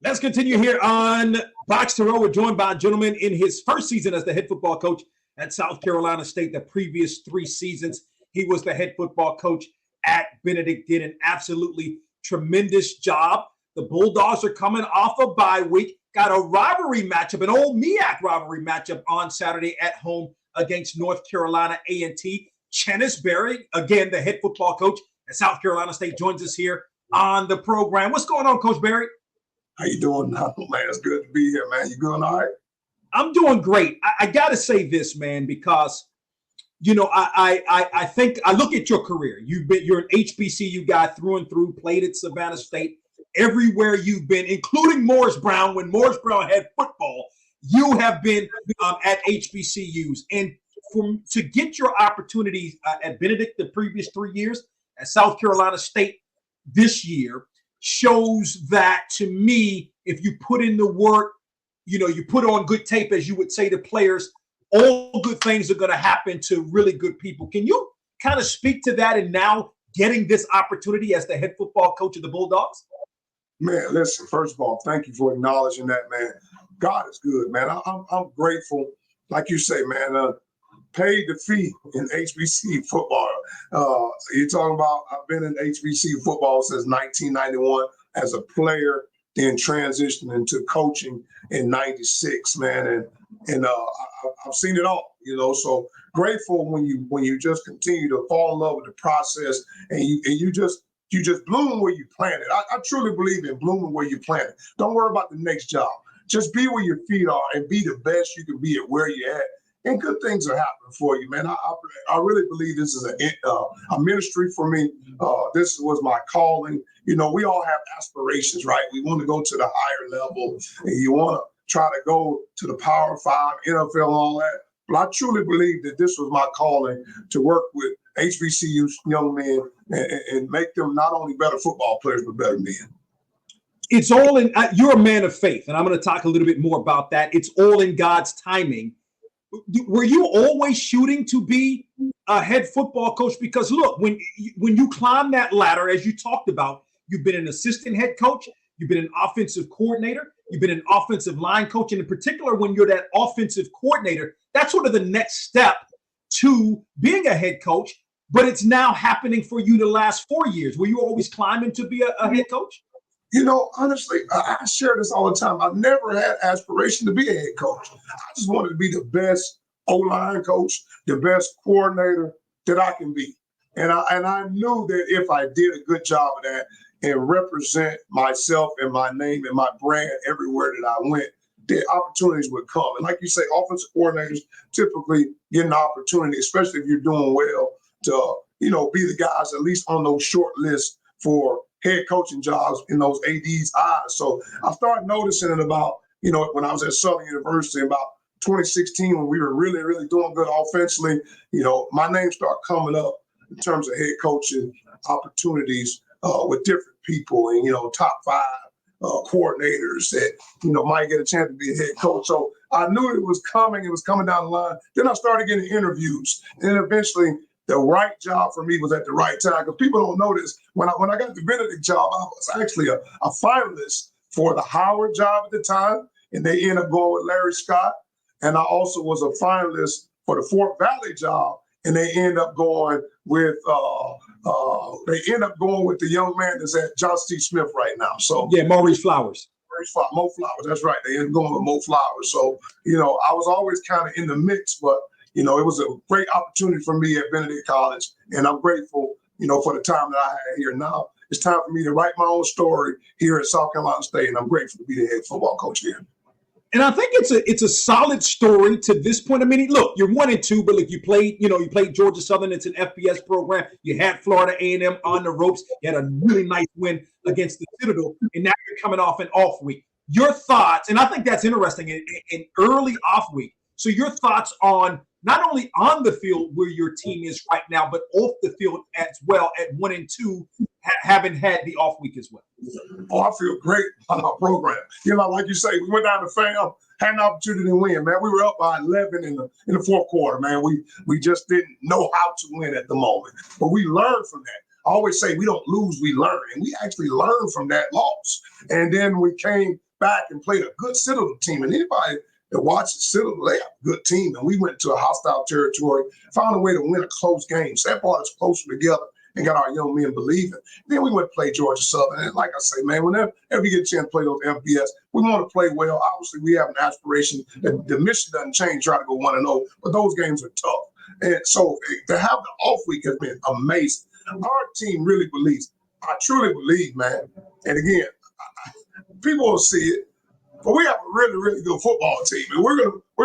Let's continue here on BOXTOROW. We're joined by a gentleman in his first season as the head football coach at South Carolina State. The previous 3 seasons, he was the head football coach at Benedict, did an absolutely tremendous job. The Bulldogs are coming off a bye week, got a rivalry matchup, an old MEAC rivalry matchup on Saturday at home against North Carolina A&T. Chennis Berry, again, the head football coach at South Carolina State, joins us here on the program. What's going on, Coach Berry? How you doing now, man? It's good to be here, man. You doing all right? I'm doing great. I got to say this, man, because I think I look at your career. You're an HBCU guy through and through. Played at Savannah State. Everywhere you've been, including Morris Brown, when Morris Brown had football, you have been at HBCUs. And to get your opportunities at Benedict the previous 3 years, at South Carolina State this year, shows that, to me, if you put in the work, you put on good tape, as you would say to players, all good things are going to happen to really good people. Can you kind of speak to that, and now getting this opportunity as the head football coach of the Bulldogs? Man, listen, first of all, thank you for acknowledging that, man. God is good, man. I'm grateful. Like you say, man, paid the fee in HBC football. You're talking about, I've been in HBC football since 1991 as a player, then transitioning into coaching in 96, man. And I've seen it all, so grateful when you just continue to fall in love with the process, and you just bloom where you planted. I truly believe in blooming where you planted. Don't worry about the next job. Just be where your feet are and be the best you can be at where you're at. And good things are happening for you, man. I really believe this is a ministry for me. This was my calling. We all have aspirations, right? We want to go to the higher level, and you want to try to go to the Power 5, NFL, and all that. But I truly believe that this was my calling to work with HBCU young men and make them not only better football players, but better men. It's all in, you're a man of faith, and I'm going to talk a little bit more about that. It's all in God's timing. Were you always shooting to be a head football coach? Because look, when you climb that ladder, as you talked about, you've been an assistant head coach, you've been an offensive coordinator, you've been an offensive line coach, and in particular, when you're that offensive coordinator, that's sort of the next step to being a head coach. But it's now happening for you the last 4 years. Were you always climbing to be a head coach? Honestly, I share this all the time. I've never had aspiration to be a head coach. I just wanted to be the best O-line coach, the best coordinator that I can be. And I knew that if I did a good job of that and represent myself and my name and my brand everywhere that I went, the opportunities would come. And like you say, offensive coordinators typically get an opportunity, especially if you're doing well, to be the guys at least on those short lists for head coaching jobs in those AD's eyes. So I started noticing it about, when I was at Southern University about 2016, when we were really, really doing good offensively, my name started coming up in terms of head coaching opportunities with different people and, top 5 coordinators that, might get a chance to be a head coach. So I knew it was coming. It was coming down the line. Then I started getting interviews. And then eventually the right job for me was at the right time. Because people don't know this. When I got the Benedict job, I was actually a finalist for the Howard job at the time. And they ended up going with Larry Scott. And I also was a finalist for the Fort Valley job. And they end up going with the young man that's at John C. Smith right now. So yeah, Maurice Flowers. Mo Flowers, that's right. They ended up going with Mo Flowers. So, I was always kind of in the mix, but it was a great opportunity for me at Benedict College, and I'm grateful, for the time that I had here. Now it's time for me to write my own story here at South Carolina State, and I'm grateful to be the head football coach here. And I think it's a solid story to this point. I mean, look, you're 1-2, but look, you played Georgia Southern. It's an FBS program. You had Florida A&M on the ropes. You had a really nice win against the Citadel, and now you're coming off an off week. Your thoughts, and I think that's interesting, an early off week. So your thoughts on not only on the field where your team is right now, but off the field as well at 1-2, having had the off week as well. Oh, I feel great about our program. Like you say, we went down to FAM, had an opportunity to win, man. We were up by 11 in the fourth quarter, man. We just didn't know how to win at the moment, but we learned from that. I always say we don't lose, we learn, and we actually learned from that loss. And then we came back and played a good Citadel team. And anybody that watches Citadel, they have a good team. And we went to a hostile territory, found a way to win a close game. So that brought us closer together and got our young men believing. Then we went to play Georgia Southern. And like I say, man, whenever you get a chance to play those FBS, we want to play well. Obviously, we have an aspiration that the mission doesn't change, try to go 1-0, but those games are tough. And so to have the off week has been amazing. Our team really believes. I truly believe, man. And again, people will see it, but we have a really, really good football team, and we're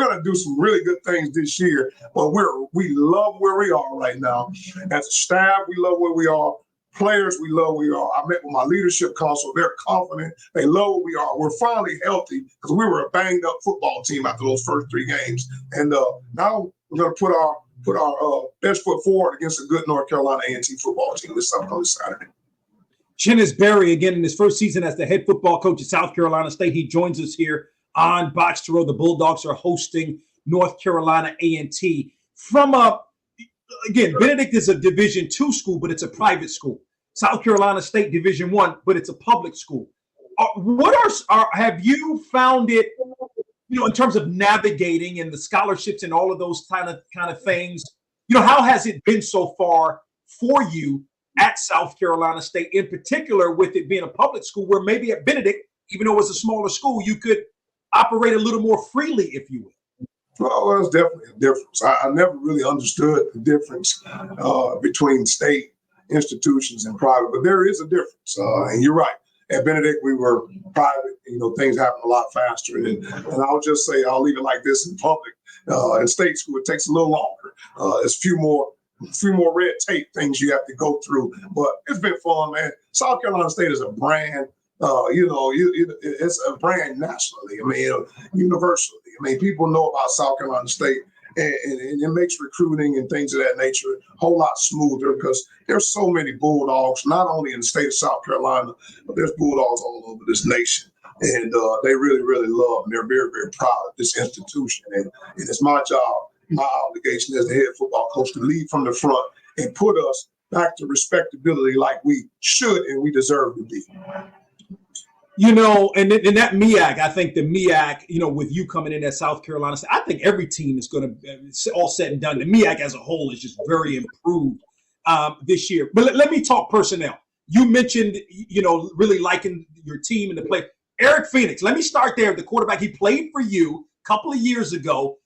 gonna do some really good things this year. But we love where we are right now. As a staff, we love where we are. Players, we love where we are. I met with my leadership council. They're confident. They love where we are. We're finally healthy because we were a banged up football team after those first 3 games, and now we're gonna put our best foot forward against a good North Carolina A&T football team this upcoming Saturday. Chennis Berry, again, in his first season as the head football coach at South Carolina State, he joins us here on BOXTOROW. The Bulldogs are hosting North Carolina A&T. Again, Benedict is a Division II school, but it's a private school. South Carolina State Division I, but it's a public school. Have you found it, in terms of navigating and the scholarships and all of those kind of things, how has it been so far for you at South Carolina State, in particular with it being a public school, where maybe at Benedict, even though it's a smaller school, you could operate a little more freely, if you will? Well, there's definitely a difference. I never really understood the difference between state institutions and private, but there is a difference. And you're right. At Benedict, we were private. Things happen a lot faster. And I'll just say, I'll leave it like this: in public, in state school, it takes a little longer. There's a few more red tape things you have to go through, but it's been fun, man. South Carolina State is a brand. It's a brand nationally. Universally. People know about South Carolina State, and it makes recruiting and things of that nature a whole lot smoother because there's so many Bulldogs, not only in the state of South Carolina, but there's Bulldogs all over this nation. And they really, really love, and they're very, very proud of this institution. And it's my job, my obligation as the head football coach to lead from the front and put us back to respectability like we should and we deserve to be. And that MEAC, I think the MEAC, with you coming in at South Carolina, I think every team is going to, all said and done, the MEAC as a whole is just very improved this year. But let me talk personnel. You mentioned, really liking your team and the play. Eric Phoenix, let me start there. The quarterback, he played for you a couple of years ago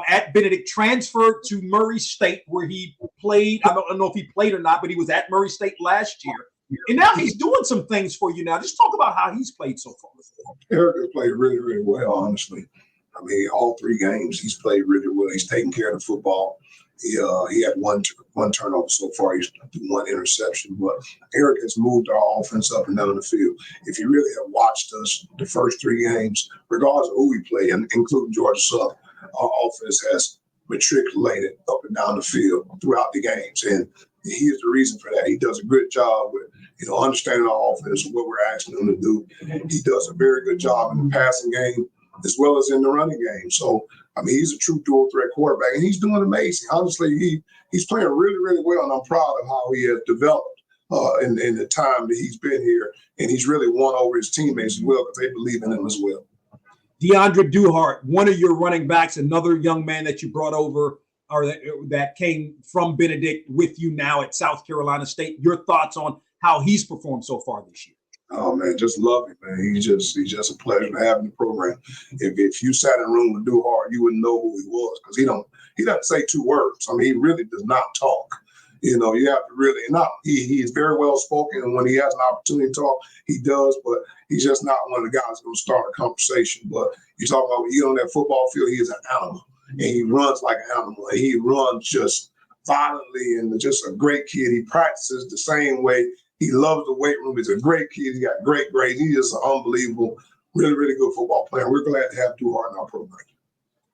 at Benedict, transferred to Murray State, where he played. I don't know if he played or not, but he was at Murray State last year. And now he's doing some things for you now. Just talk about how he's played so far. Eric has played really, really well, honestly. All 3 games, he's played really well. He's taken care of the football. He had one turnover so far. He's done 1 interception. But Eric has moved our offense up and down the field. If you really have watched us the first 3 games, regardless of who we play, including Georgia Southern, our offense has matriculated up and down the field throughout the games. And he is the reason for that. He does a good job with, understanding our offense and what we're asking him to do. He does a very good job in the passing game as well as in the running game. So, he's a true dual threat quarterback, and he's doing amazing. Honestly, he's playing really, really well, and I'm proud of how he has developed in the time that he's been here. And he's really won over his teammates as well because they believe in him as well. DeAndre Duhart, one of your running backs, another young man that you brought over or that came from Benedict with you now at South Carolina State. Your thoughts on how he's performed so far this year? Oh, man, just love him, man. He's just a pleasure to have in the program. If you sat in a room with Duhart, you wouldn't know who he was because he doesn't say 2 words. He really does not talk. You have to really he is very well spoken, and when he has an opportunity to talk, he does, but he's just not one of the guys who's going to start a conversation. But you talk about when he's on that football field, he is an animal, and he runs like an animal. And he runs just violently, and just a great kid. He practices the same way. He loves the weight room. He's a great kid. He got great grades. He is an unbelievable, really, really good football player. We're glad to have Duhart in our program.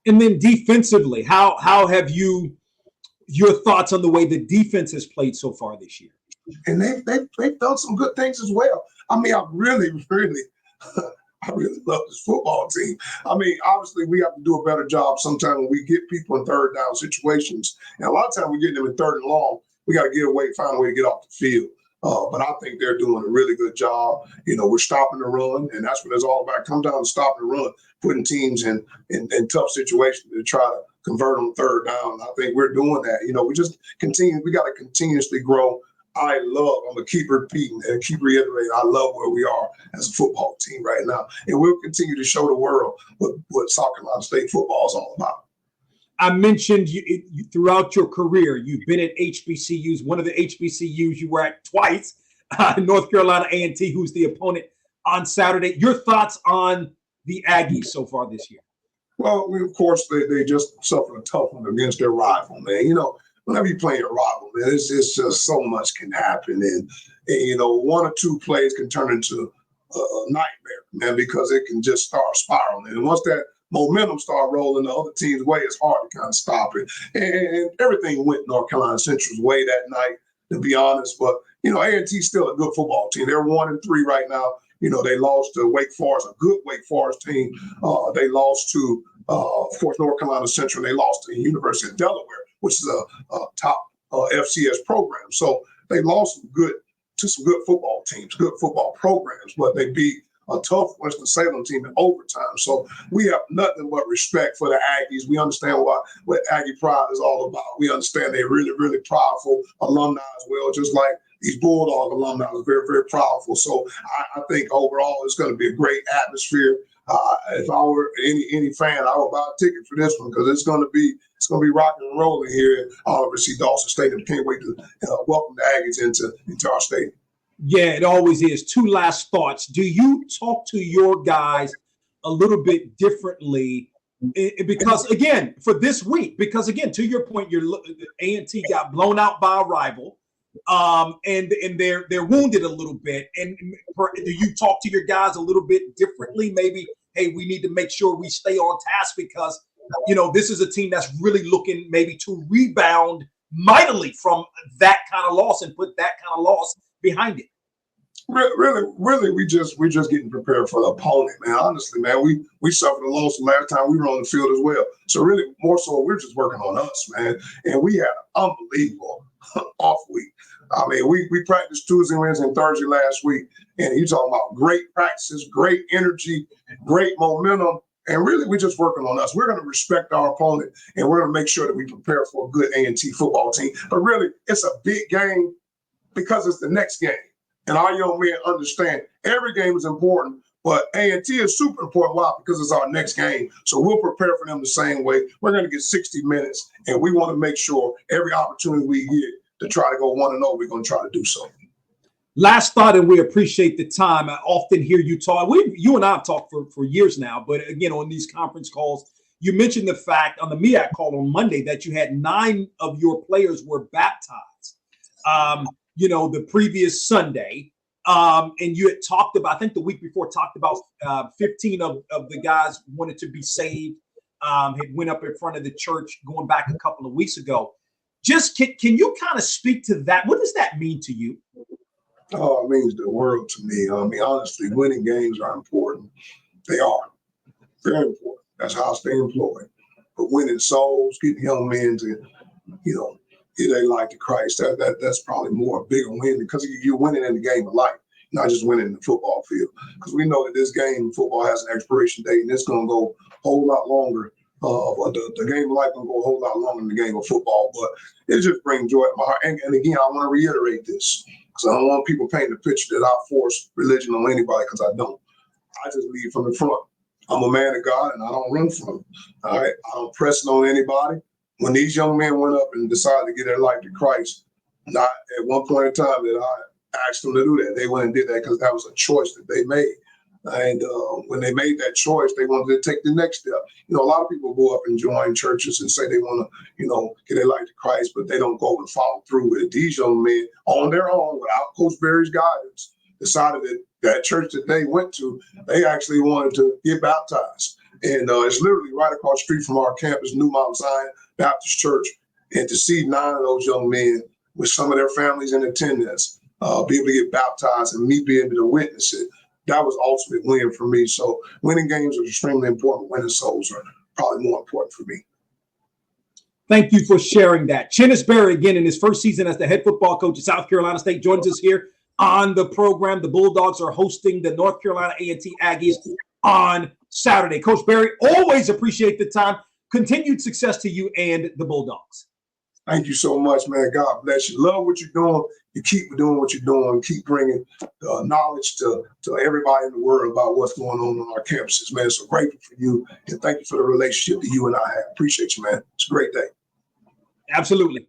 And then defensively, how have your thoughts on the way the defense has played so far this year? And they've done some good things as well. I really, really, I really love this football team. Obviously, we have to do a better job sometimes when we get people in third down situations. And a lot of times we get them in third and long. We got to get away, find a way to get off the field. But I think they're doing a really good job. We're stopping the run, and that's what it's all about. Come down to stopping the run, putting teams in tough situations to try to convert on third down. I think we're doing that. We just continue. We got to continuously grow. I'm going to keep repeating and keep reiterating, I love where we are as a football team right now. And we'll continue to show the world what South Carolina State football is all about. I mentioned you throughout your career, you've been at HBCUs. One of the HBCUs you were at twice, North Carolina A&T, who's the opponent on Saturday. Your thoughts on the Aggies so far this year? Well, of course, they just suffered a tough one against their rival, man. Whenever you play a rival, man, it's just so much can happen. And one or two plays can turn into a nightmare, man, because it can just start spiraling. And once that momentum start rolling the other team's way, it's hard to kind of stop it. And everything went North Carolina Central's way that night, to be honest. But, A&T's still a good football team. They're 1-3 right now. They lost to Wake Forest, a good Wake Forest team. They lost to, of course, North Carolina Central. They lost to the University of Delaware, which is a top FCS program. So they lost to some good football teams, good football programs, but they beat a tough Winston-Salem team in overtime. So we have nothing but respect for the Aggies. We understand what Aggie pride is all about. We understand they're really, really powerful alumni as well, just like these Bulldog alumni are very, very powerful. So I think overall it's going to be a great atmosphere. If I were any fan, I would buy a ticket for this one because it's going to be rocking and rolling here at Oliver C. Dawson Stadium. Can't wait to welcome the Aggies into our stadium. Yeah, it always is. Two last thoughts. Do you talk to your guys a little bit differently? Because again, for this week, because again, to your point, your A&T got blown out by a rival, and they're wounded a little bit. And do you talk to your guys a little bit differently? Maybe, hey, we need to make sure we stay on task because this is a team that's really looking maybe to rebound mightily from that kind of loss and put that kind of loss behind it. Really, we just getting prepared for the opponent, man. Honestly, man, we suffered a loss the last time we were on the field as well. So really, more so, we're just working on us, man. And we had an unbelievable off week. I mean, we practiced Tuesday, Wednesday, and Thursday last week, and you talking about great practices, great energy, great momentum. And really, we're just working on us. We're going to respect our opponent, and we're going to make sure that we prepare for a good A&T football team. But really, it's a big game because it's the next game. And our young men understand every game is important, but A&T is super important. Why? Because it's our next game. So we'll prepare for them the same way. We're going to get 60 minutes, and we want to make sure every opportunity we get to try to go 1-0, we're going to try to do so. Last thought, and we appreciate the time. I often hear you talk. You and I have talked for years now, but again, on these conference calls, you mentioned the fact on the MEAC call on Monday that you had 9 of your players were baptized. The previous Sunday, and you had talked about, I think the week before, talked about 15 of the guys wanted to be saved, had went up in front of the church going back a couple of weeks ago. Just can you kind of speak to that? What does that mean to you? Oh, it means the world to me. I mean, honestly, winning games are important. They are very important. That's how I stay employed. But winning souls, getting young men to, give their life to Christ, that's probably more a bigger win because you're winning in the game of life, not just winning in the football field. Because we know that this game, football, has an expiration date, and it's going to go a whole lot longer. The game of life going to go a whole lot longer than the game of football. But it just brings joy to my heart. And again, I want to reiterate this because I don't want people painting the picture that I force religion on anybody because I don't. I just lead from the front. I'm a man of God, and I don't run from it. All right, I don't press it on anybody. When these young men went up and decided to give their life to Christ, not at one point in time that I asked them to do that. They went and did that because that was a choice that they made. And when they made that choice, they wanted to take the next step. A lot of people go up and join churches and say they want to, give their life to Christ, but they don't go and follow through with it. These young men, on their own, without Coach Berry's guidance, decided that church that they went to, they actually wanted to get baptized. And it's literally right across the street from our campus, New Mount Zion Baptist Church. And to see 9 of those young men with some of their families in attendance, be able to get baptized and me be able to witness it, that was ultimate win for me. So winning games are extremely important. Winning souls are probably more important for me. Thank you for sharing that. Chennis Berry, again, in his first season as the head football coach at South Carolina State, joins us here on the program. The Bulldogs are hosting the North Carolina A&T Aggies on Saturday. Coach Berry, always appreciate the time. Continued success to you and the Bulldogs. Thank you so much, man. God bless you. Love what you're doing. You keep doing what you're doing. Keep bringing knowledge to everybody in the world about what's going on our campuses, man. So grateful for you, and thank you for the relationship that you and I have. Appreciate you, man. It's a great day. Absolutely.